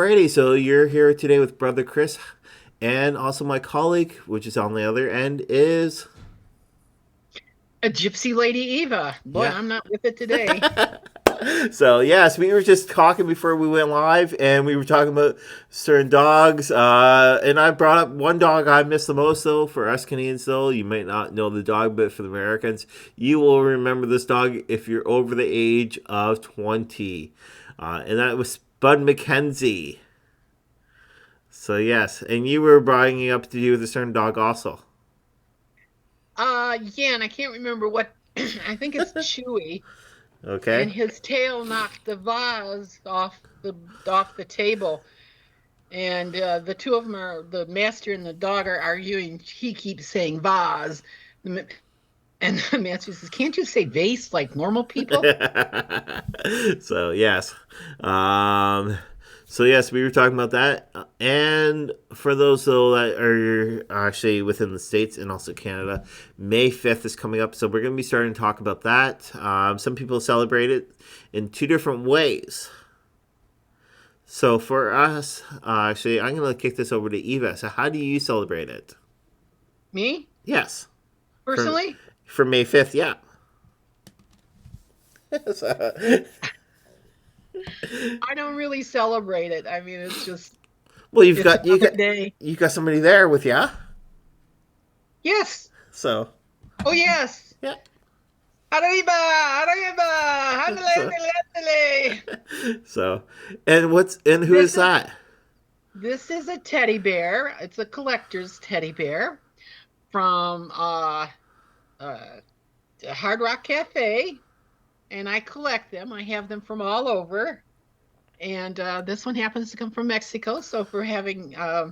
Alrighty, so you're here today with Brother Chris, and also my colleague, which is on the other end, is A gypsy lady Eva. Boy, yeah. I'm not with it today. So yes, we were just talking before we went live, and we were talking about certain dogs. And I brought up one dog I miss the most, though, for us Canadians. Though you might not know the dog, but for the Americans, you will remember this dog if you're over the age of 20, and that was Spud McKenzie. So yes, and you were bringing up to do with a certain dog also. Yeah, and I can't remember what I think it's Chewy, and Okay. his tail knocked the vase off the table. And the two of them are the master and the dog are arguing. He keeps saying vase. And the master says, "Can't you say vase like normal people?" So yes, um, so yes, we were talking about that, and for those though that are actually within the states and also Canada, May 5th is coming up, so we're going to be starting to talk about that. Some people celebrate it in two different ways. So for us, actually, I'm going to kick this over to Eva. So how do you celebrate it? Me, Yes, for personally, May 5th, yeah. So, I don't really celebrate it. I mean, well, you've it's got you another got day. you got somebody there with you, Yes. so Oh, yes. yeah. Arriba, arriba, handle, So handle, handle. so and who is This is that? this is a teddy bear. It's a collector's teddy bear from uh Hard Rock Cafe, and I collect them. I have them from all over, and this one happens to come from Mexico. So if we're having uh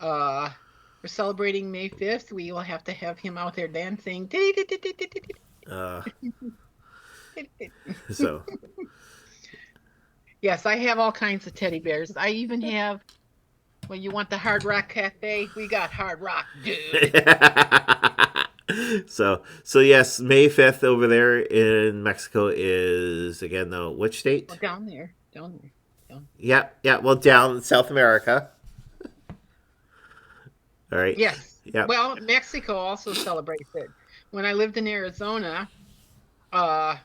we're celebrating May 5th, we will have to have him out there dancing. Uh, so Yes, I have all kinds of teddy bears. I even have, well, you want the Hard Rock Cafe? We got Hard Rock, dude. so yes, May 5th over there in Mexico is again though which Well, state? down there, down there, down. Yeah, yeah. Well, down in South America. All right. Yes. Yeah, Well, Mexico also celebrates it. When I lived in Arizona, uh,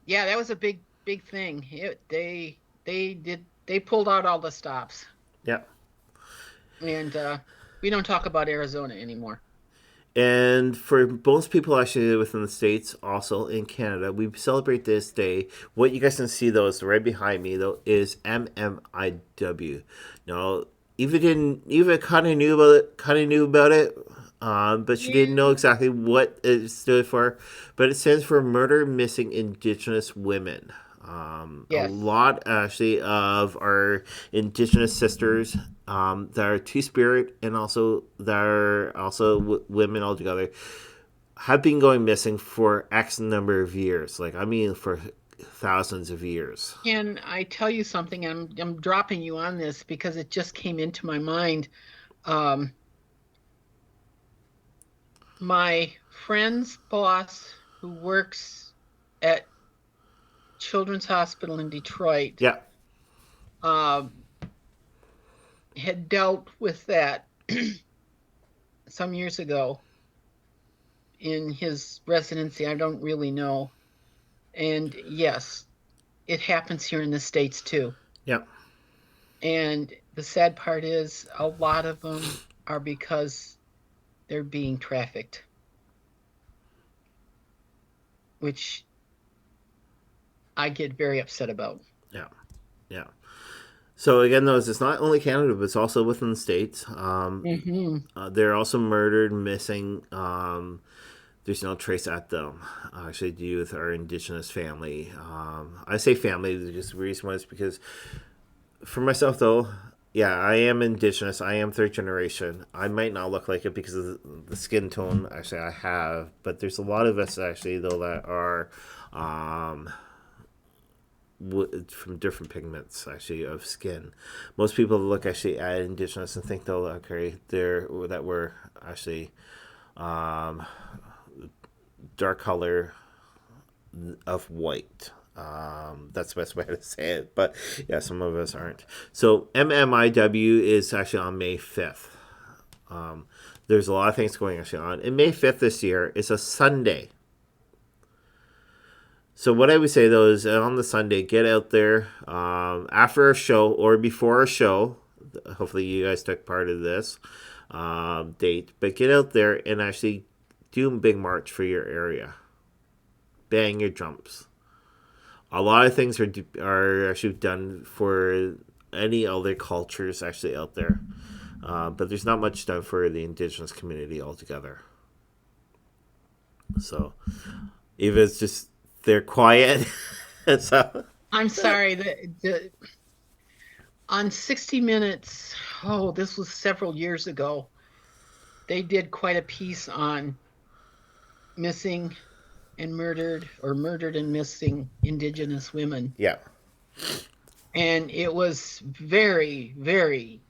yeah, that was a big thing. They pulled out all the stops, yeah. and we don't talk about Arizona anymore. And for most people actually within the States, also in Canada, we celebrate this day. What you guys can see though is right behind me though is MMIW. Now, Eva kind of knew about it, but she didn't know Yeah. exactly what it stood for. But it stands for Murder Missing Indigenous Women. A Yes. lot actually of our indigenous sisters that are two spirit and also that are also women altogether have been going missing for X number of years. Like I mean, for thousands of years. Can I tell you something? I'm dropping you on this because it just came into my mind. Um, my friend's boss, who works at Children's Hospital in Detroit, Yeah, um, had dealt with that some years ago in his residency. I don't really know. And yes, it happens here in the States too. yeah. And the sad part is a lot of them are because they're being trafficked, which I get very upset about. Yeah, yeah. So again, though, it's not only Canada, but it's also within the states. Hmm. They're also murdered, missing. There's no trace at them. Actually, to do with our indigenous family. I say family. Just the reason was because for myself, though, yeah, I am indigenous. I am third generation. I might not look like it because of the skin tone. Actually, I have, but there's a lot of us actually though that are. Um, from different pigments actually of skin. Most people look actually at indigenous and think they'll okay they're that we're actually um, dark color of white. That's the best way to say it. But yeah, some of us aren't. So MMIW is actually on May 5th. There's a lot of things going actually on. And May 5th this year is a Sunday. So what I would say though is on the Sunday, get out there after a show or before a show. Hopefully you guys took part of this date. But get out there and actually do a big march for your area. Bang your drums. A lot of things are actually done for any other cultures actually out there. But there's not much done for the Indigenous community altogether. So if it's just they're quiet. So I'm sorry. On 60 Minutes, this was several years ago, they did quite a piece on missing and murdered and missing Indigenous women. Yeah. And it was very, very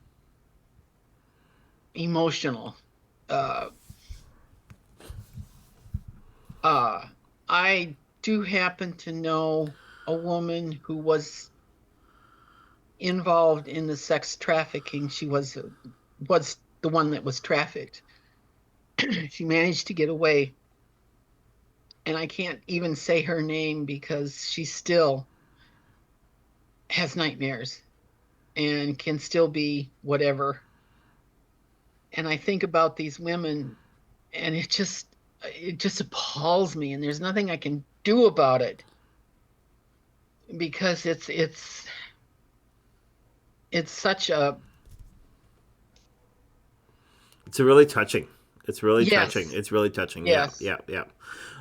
emotional. I do happen to know a woman who was involved in the sex trafficking. She was the one that was trafficked. She managed to get away. And I can't even say her name because she still has nightmares and can still be whatever. And I think about these women and it just appalls me, and there's nothing I can do about it because it's such a... It's really touching. It's really Yes. touching. It's really touching. Yes. Yeah.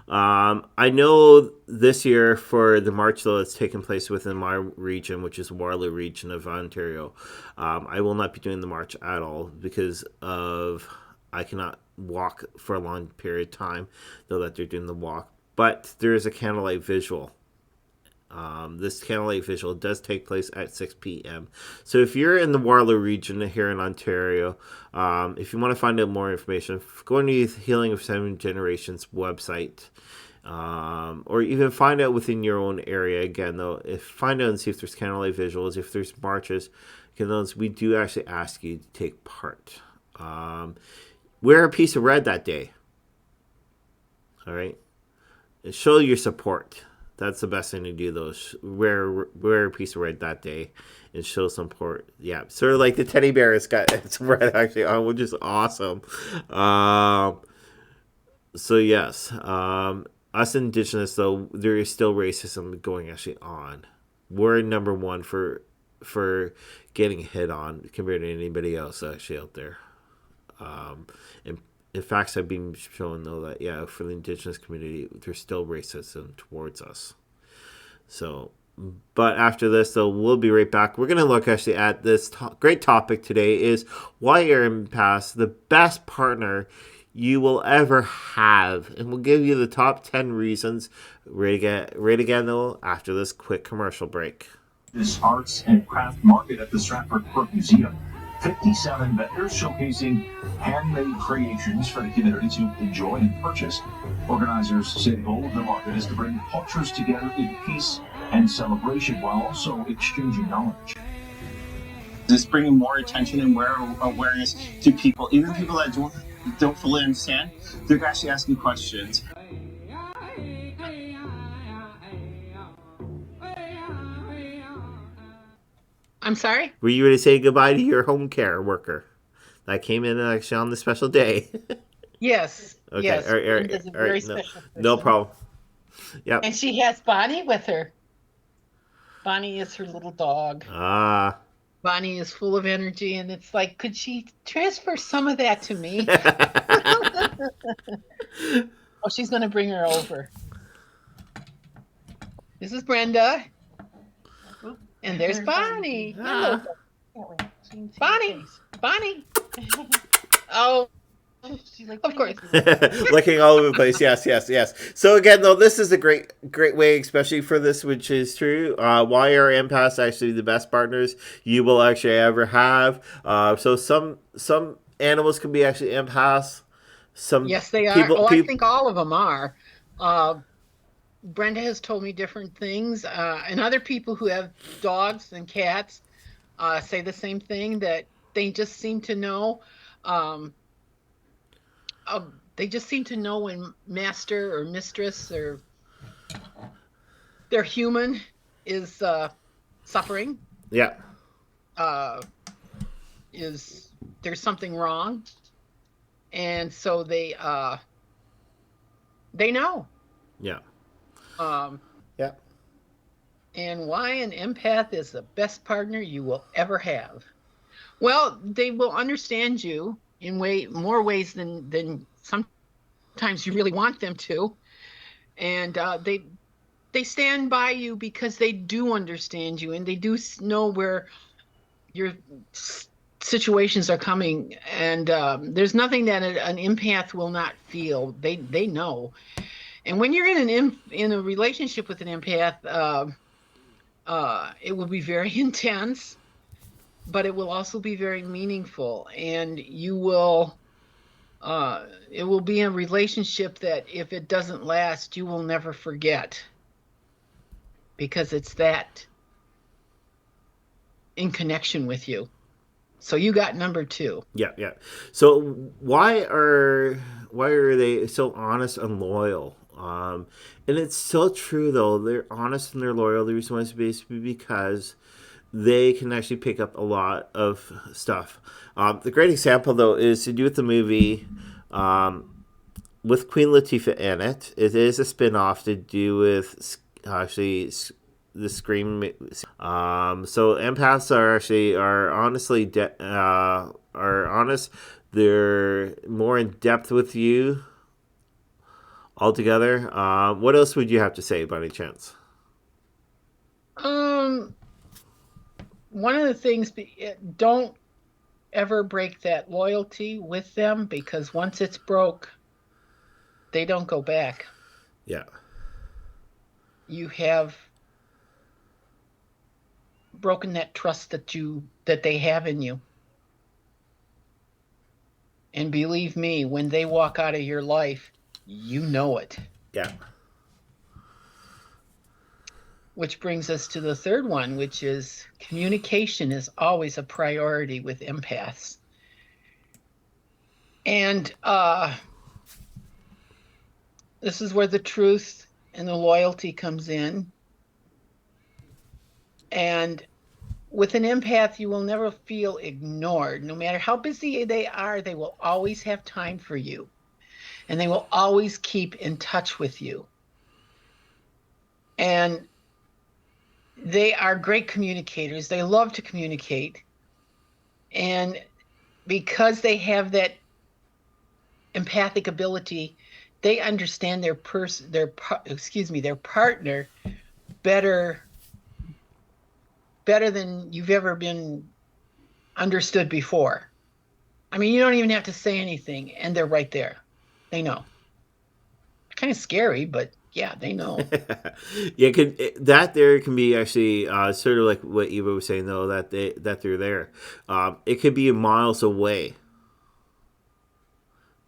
I know this year for the march though that's taking place within my region, which is Waterloo region of Ontario, I will not be doing the march at all because of I cannot walk for a long period of time, though that they're doing the walk. But there is a candlelight visual. This candlelight visual does take place at 6 p.m. So if you're in the Waterloo region here in Ontario, if you want to find out more information, go to the Healing of Seven Generations website, or even find out within your own area. Again, though, find out and see if there's candlelight visuals, if there's marches. We do actually ask you to take part. Wear a piece of red that day. All right, and show your support. That's the best thing to do, though. Wear a piece of red that day and show some support. Yeah, sort of like the teddy bear has got its red actually on, which is awesome. So yes, us Indigenous though, there is still racism going actually on. We're number one for getting hit on compared to anybody else actually out there. And in facts have been shown though that for the Indigenous community there's still racism towards us. So but after this though, we'll be right back. We're going to look actually at this great topic today is why are empaths the best partner you will ever have, and we'll give you the top 10 reasons right again though after this quick commercial break. This arts and craft market at the Stratford Court Museum. 57 vendors showcasing handmade creations for the community to enjoy and purchase. Organizers say the goal of the market is to bring cultures together in peace and celebration while also exchanging knowledge. Just bringing more attention and more awareness to people, even people that don't fully understand. They're actually asking questions. I'm sorry? Were you ready to say goodbye to your home care worker that came in actually on the special day? Yes. Okay. Yes. All A very right. special No person. problem. Yep. And she has Bonnie with her. Bonnie is her little dog. Bonnie is full of energy, and it's like, could she transfer some of that to me? Oh, she's going to bring her over. This is Brenda. And there's Bonnie. Hello. Bonnie. Bonnie. Oh, of course. Looking all over the place. Yes. So again, though, this is a great way, especially for this, which is true. Why are empaths actually the best partners you will actually ever have? So some animals can be actually empaths. Some yes, they are. I think all of them are. Brenda has told me different things, and other people who have dogs and cats say the same thing, that they just seem to know. Um, they just seem to know when master or mistress or their human is suffering, Yeah. uh, is there's something wrong, and so they know. Yeah. Um, Yeah. and why an empath is the best partner you will ever have. Well, they will understand you in more ways than sometimes you really want them to, and they stand by you because they do understand you, and they do know where your situations are coming, and there's nothing that an empath will not feel. They know, and when you're in a relationship with an empath, it will be very intense, but it will also be very meaningful, and it will be a relationship that if it doesn't last, you will never forget, because it's that in connection with you. So you got number two. Yeah, yeah. So why are they so honest and loyal? And it's so true though. They're honest and they're loyal. The reason why is basically because they can actually pick up a lot of stuff. The great example though is to do with the movie with Queen Latifah in it. It is a spin-off to do with actually the Scream. So empaths are honestly are honest. They're more in depth with you altogether. What else would you have to say by any chance? Um, One of the things, don't ever break that loyalty with them, because once it's broke, they don't go back. Yeah, You have broken that trust that they have in you. And believe me, when they walk out of your life, you know it. yeah, Which brings us to the third one, which is communication is always a priority with empaths. And this is where the truth and the loyalty comes in. And with an empath, you will never feel ignored. No matter how busy they are, they will always have time for you. And they will always keep in touch with you. And they are great communicators. They love to communicate. And because they have that empathic ability, they understand their partner better than you've ever been understood before. I mean, you don't even have to say anything, and they're right there. They know. Kind of scary, but yeah, they know. yeah. That there can be actually sort of like what Eva was saying though, that they're there. It could be miles away.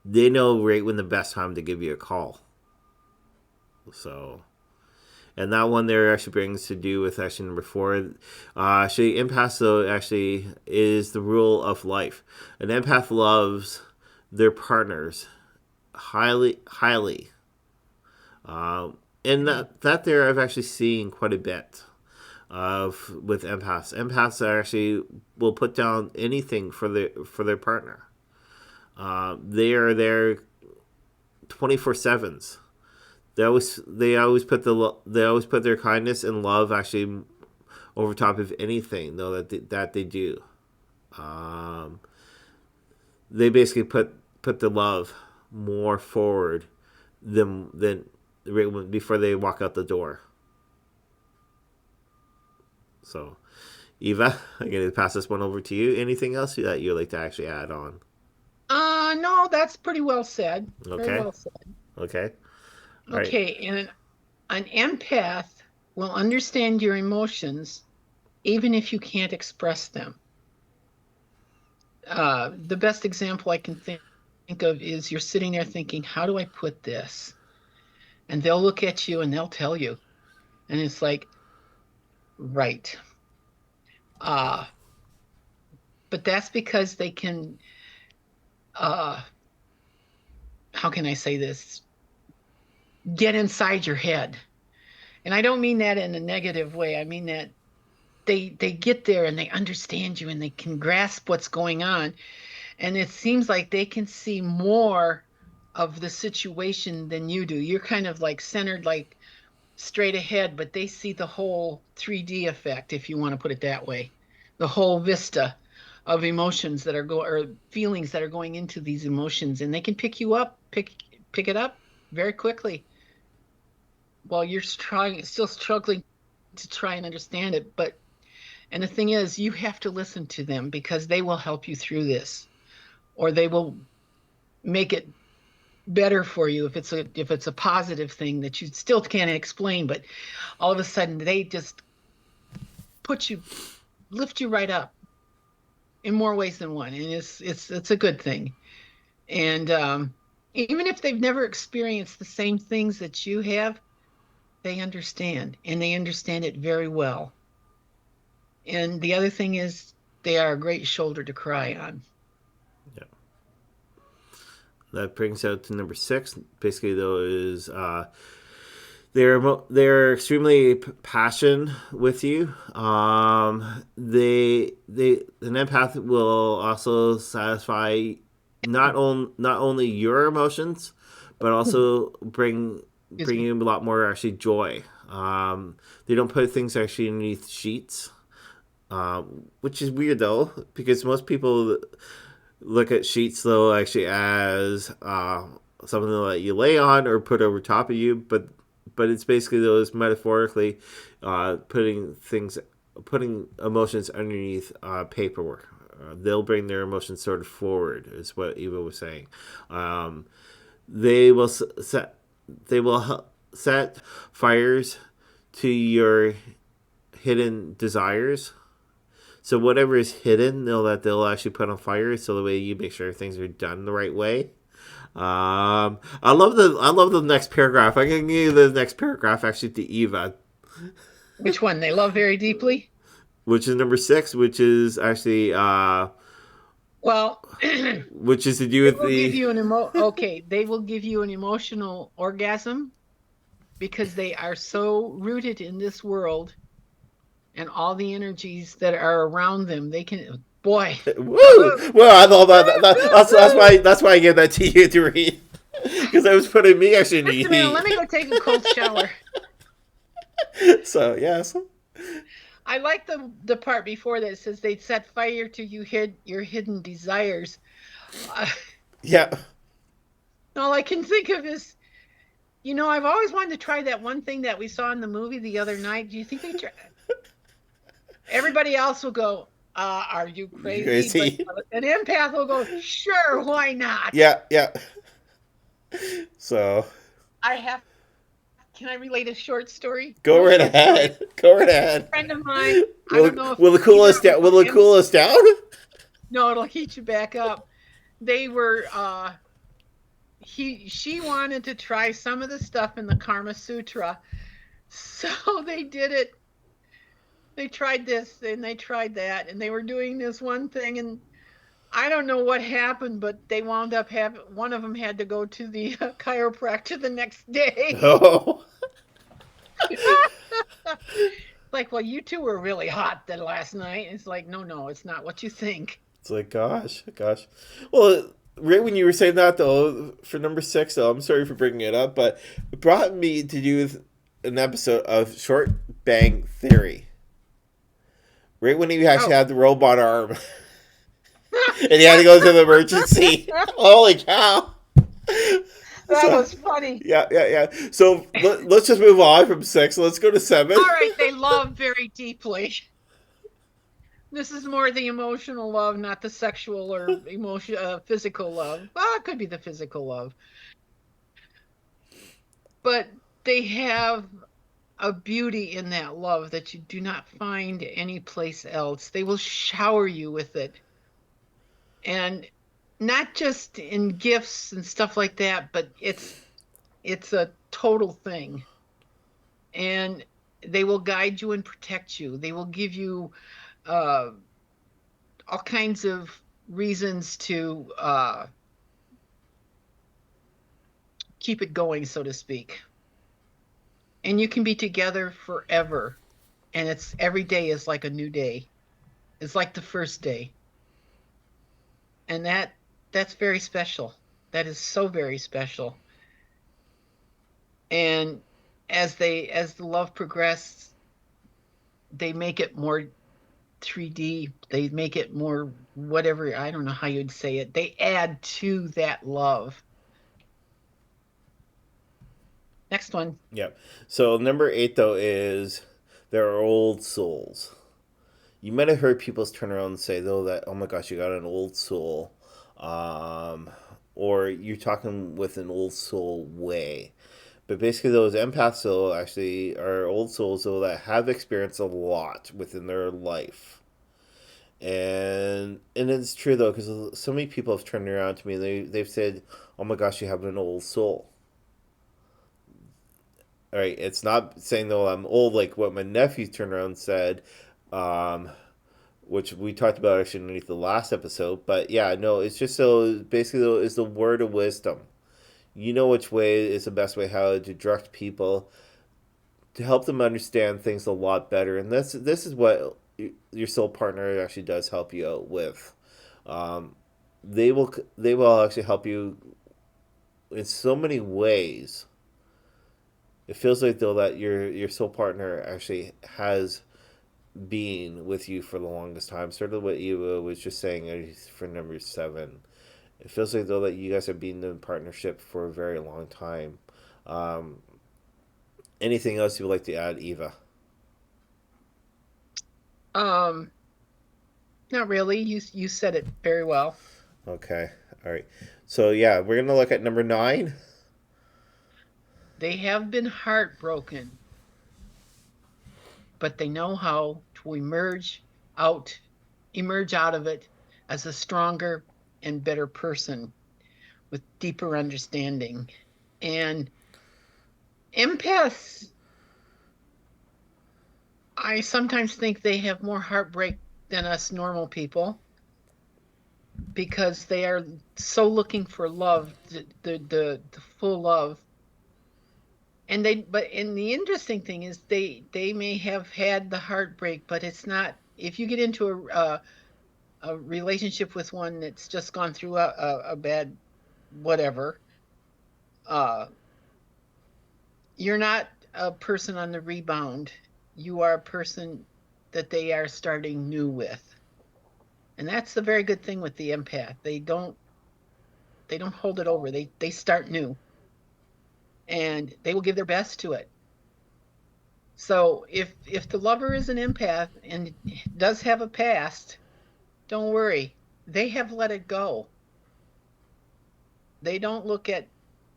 They know right when the best time to give you a call. So, and that one there actually brings to do with actually number four. Actually, empath though actually is the rule of life. An empath loves their partners highly, highly. And that there I've actually seen quite a bit of with empaths. Empaths actually will put down anything for their partner. They are there 24/7s. They always put their kindness and love actually over top of anything though that they do. They basically put the love more forward than before they walk out the door. So, Eva, I'm going to pass this one over to you. Anything else that you'd like to actually add on? No, that's pretty well said. Very Okay. well said. Okay. All right. Okay, and an empath will understand your emotions even if you can't express them. The best example I can think of is you're sitting there thinking, how do I put this? and they'll look at you and they'll tell you. And it's like, right. But that's because they can, how can I say this? Get inside your head. And I don't mean that in a negative way. I mean that they get there and they understand you and they can grasp what's going on. And it seems like they can see more of the situation than you do. You're kind of like centered, like straight ahead, but they see the whole 3D effect, if you want to put it that way, the whole vista of emotions that are or feelings that are going into these emotions, and they can pick you up, pick it up very quickly while you're still struggling to try and understand it. And the thing is, you have to listen to them because they will help you through this, or they will make it better for you if it's a positive thing that you still can't explain, but all of a sudden they just lift you right up in more ways than one, and it's a good thing. And even if they've never experienced the same things that you have, they understand, and they understand it very well. And the other thing is, they are a great shoulder to cry on. Yeah. That brings out to number 6. Basically, though, is they're extremely passionate with you. An empath will also satisfy not only your emotions, but also bring you a lot more actually joy. They don't put things actually underneath sheets, which is weird though, because most people look at sheets though actually as something that you lay on or put over top of you, but it's basically those metaphorically putting emotions underneath paperwork. They'll bring their emotions sort of forward, is what Eva was saying. They will set fires to your hidden desires. So whatever is hidden, they'll actually put on fire. So the way you make sure things are done the right way. I love the next paragraph. I'm gonna give you the next paragraph actually to Eva. Which one? They love very deeply. Which is number 6, which is actually which is to do with they will give you an emotional orgasm because they are so rooted in this world and all the energies that are around them. They can, boy. Woo! Well, I love that. That's why I gave that to you to read, because I was putting me actually in the heat. Let me go take a cold shower. So yes. I like the part before that says they'd set fire to your hidden desires. Yeah. All I can think of is, I've always wanted to try that one thing that we saw in the movie the other night. Do you think they try? Everybody else will go, are you crazy? But an empath will go, sure, why not? Yeah. So. Can I relate a short story? Go right ahead. A friend of mine. Will it cool us down? No, it'll heat you back up. They were she wanted to try some of the stuff in the Karma Sutra. So they did it. They tried this and they tried that, and they were doing this one thing, and I don't know what happened, but they wound up one of them had to go to the chiropractor the next day. Oh. Like, well, you two were really hot then last night. It's like, no, it's not what you think. It's like, gosh. Well, right when you were saying that, though, for number 6, though, I'm sorry for bringing it up, but it brought me to do with an episode of Short Bang Theory. Right when he actually had the robot arm. And he had to go to the emergency. Holy cow. That was funny. Yeah. So let's just move on from 6. Let's go to 7. All right, they love very deeply. This is more the emotional love, not the sexual or physical love. Well, it could be the physical love. But they have a beauty in that love that you do not find anyplace else. They will shower you with it. And not just in gifts and stuff like that, but it's It's a total thing. And they will guide you and protect you. They will give you all kinds of reasons to keep it going, so to speak. And you can be together forever. And it's every day is like a new day. It's like the first day. And that's very special. That is so very special. And as the love progresses, they make it more 3D. They make it more whatever, I don't know how you'd say it. They add to that love. Next one. Yep. So number 8 though is there are old souls. You might have heard people turn around and say though that, oh my gosh, you got an old soul, or you're talking with an old soul way. But basically, those empaths though actually are old souls though that have experienced a lot within their life. And it's true though, because so many people have turned around to me. They've said, "Oh my gosh, you have an old soul." All right, it's not saying though I'm old like what my nephew turned around and said, um, which we talked about actually underneath the last episode. But yeah, no, it's just so basically though is the word of wisdom. You know which way is the best way how to direct people to help them understand things a lot better, and this is what your soul partner actually does help you out with. Um, they will actually help you in so many ways. It feels like though that your soul partner actually has been with you for the longest time. Sort of what Eva was just saying for number 7. It feels like though that you guys have been in partnership for a very long time. Um, Anything else you would like to add, Eva? Um, Not really. You said it very well. Okay, all right. So yeah, we're gonna look at number 9. They have been heartbroken, but they know how to emerge out of it as a stronger and better person with deeper understanding. And empaths, I sometimes think they have more heartbreak than us normal people because they are so looking for love, the full love. And the interesting thing is they may have had the heartbreak, but it's not, if you get into a relationship with one that's just gone through a bad whatever, uh you're not a person on the rebound. You are a person that they are starting new with. And that's the very good thing with the empath. They don't hold it over. They start new and they will give their best to it. So if the lover is an empath and does have a past, don't worry. They have let it go. They don't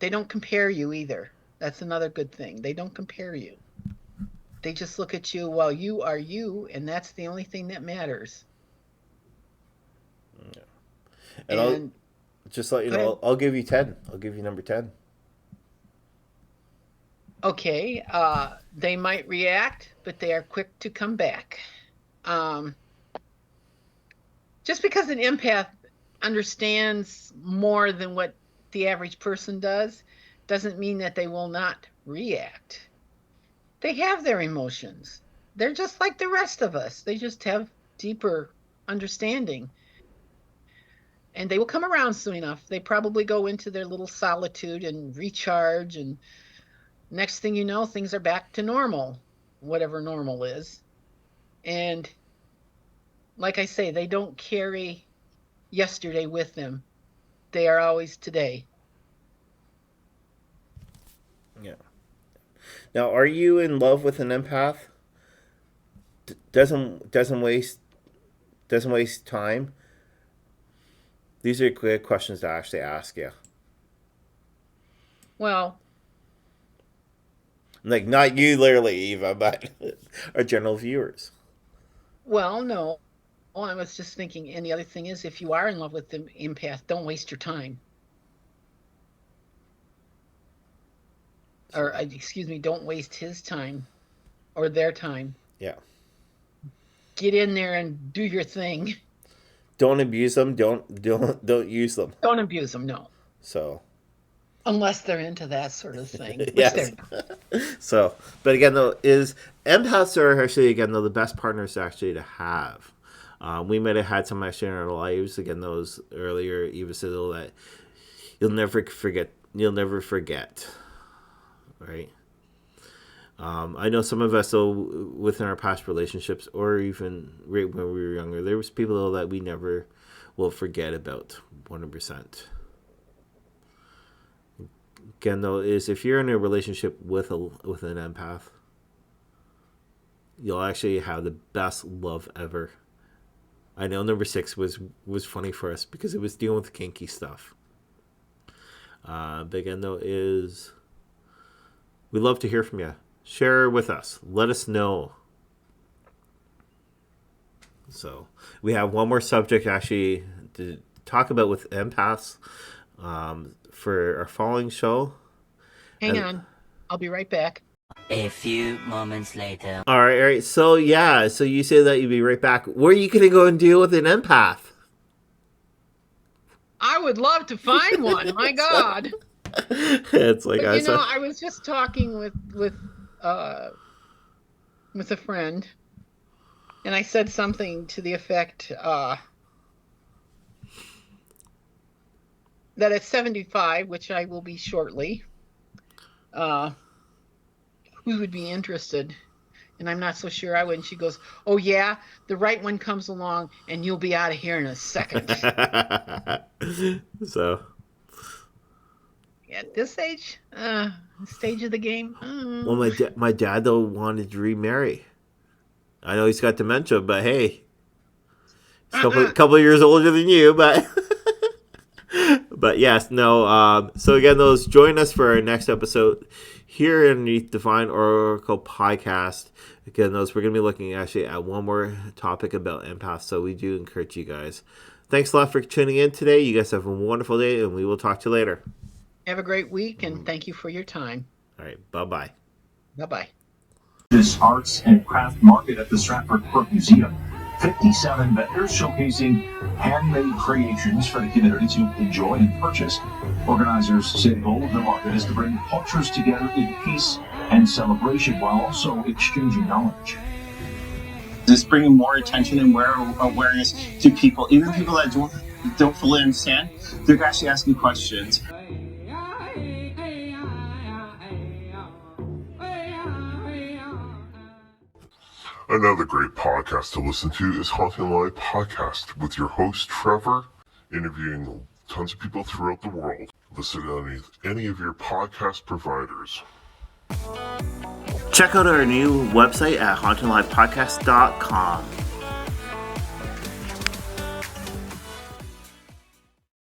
they don't compare you either. That's another good thing. They don't compare you. They just look at you, well, you are you, and that's the only thing that matters. Yeah. And I'll And just let you go ahead. know. I'll give you 10. I'll give you number 10. Okay, they might react, but they are quick to come back. Um, just because an empath understands more than what the average person does, doesn't mean that they will not react. They have their emotions. They're just like the rest of us. They just have deeper understanding. And they will come around soon enough. They probably go into their little solitude and recharge, and next thing you know, things are back to normal, whatever normal is. And like I say, they don't carry yesterday with them. They are always today. Yeah. Now, are you in love with an empath? Doesn't waste time. These are good questions to actually ask you. Well, Like not you, literally, Eva, but our general viewers. no. I was just thinking, and the other thing is, if you are in love with the empath, don't waste your time. or excuse me, don't waste his time or their time. Yeah. Get in there and do your thing. Don't abuse them. Don't use them. Don't abuse them, no. So. Unless they're into that sort of thing, which Yes. they're not. So, but again, though, empaths are actually, again, though, the best partners actually to have. We might have had some actually in our lives. Again, those earlier, Eva said though, that you'll never forget. Right? I know some of us, though, within our past relationships, or even right when we were younger, there was people though that we never will forget about 100%. Again, though, is if you're in a relationship with an empath, you'll actually have the best love ever. I know number 6 was funny for us because it was dealing with kinky stuff. But again, though, is we'd love to hear from you. Share with us. Let us know. So we have one more subject actually to talk about with empaths for our following show. Hang on. I'll be right back. A few moments later. All right. So yeah, so you say that you'd be right back. Where are you going to go and deal with an empath? I would love to find one. My God. It's like, but, I was just talking with a friend, and I said something to the effect that at 75, which I will be shortly, who would be interested? And I'm not so sure I would. And she goes, oh, yeah, the right one comes along, and you'll be out of here in a second. So. At this stage of the game. Well, my dad, though, wanted to remarry. I know he's got dementia, but hey. He's a couple of years older than you, but... But yes, no. So again, those join us for our next episode here underneath Divine Oracle Podcast. Again, those we're going to be looking actually at one more topic about empaths. So we do encourage you guys. Thanks a lot for tuning in today. You guys have a wonderful day, and we will talk to you later. Have a great week, and thank you for your time. All right, bye-bye. Bye-bye. This arts and craft market at the Stratford Park Museum. 57 vendors showcasing handmade creations for the community to enjoy and purchase. Organizers say the goal of the market is to bring cultures together in peace and celebration while also exchanging knowledge. Just bringing more attention and awareness to people, even people that don't fully understand. They're actually asking questions. Another great podcast to listen to is Haunting Live Podcast with your host Trevor, interviewing tons of people throughout the world. Listen on any of your podcast providers. Check out our new website at HauntingLivePodcast.com.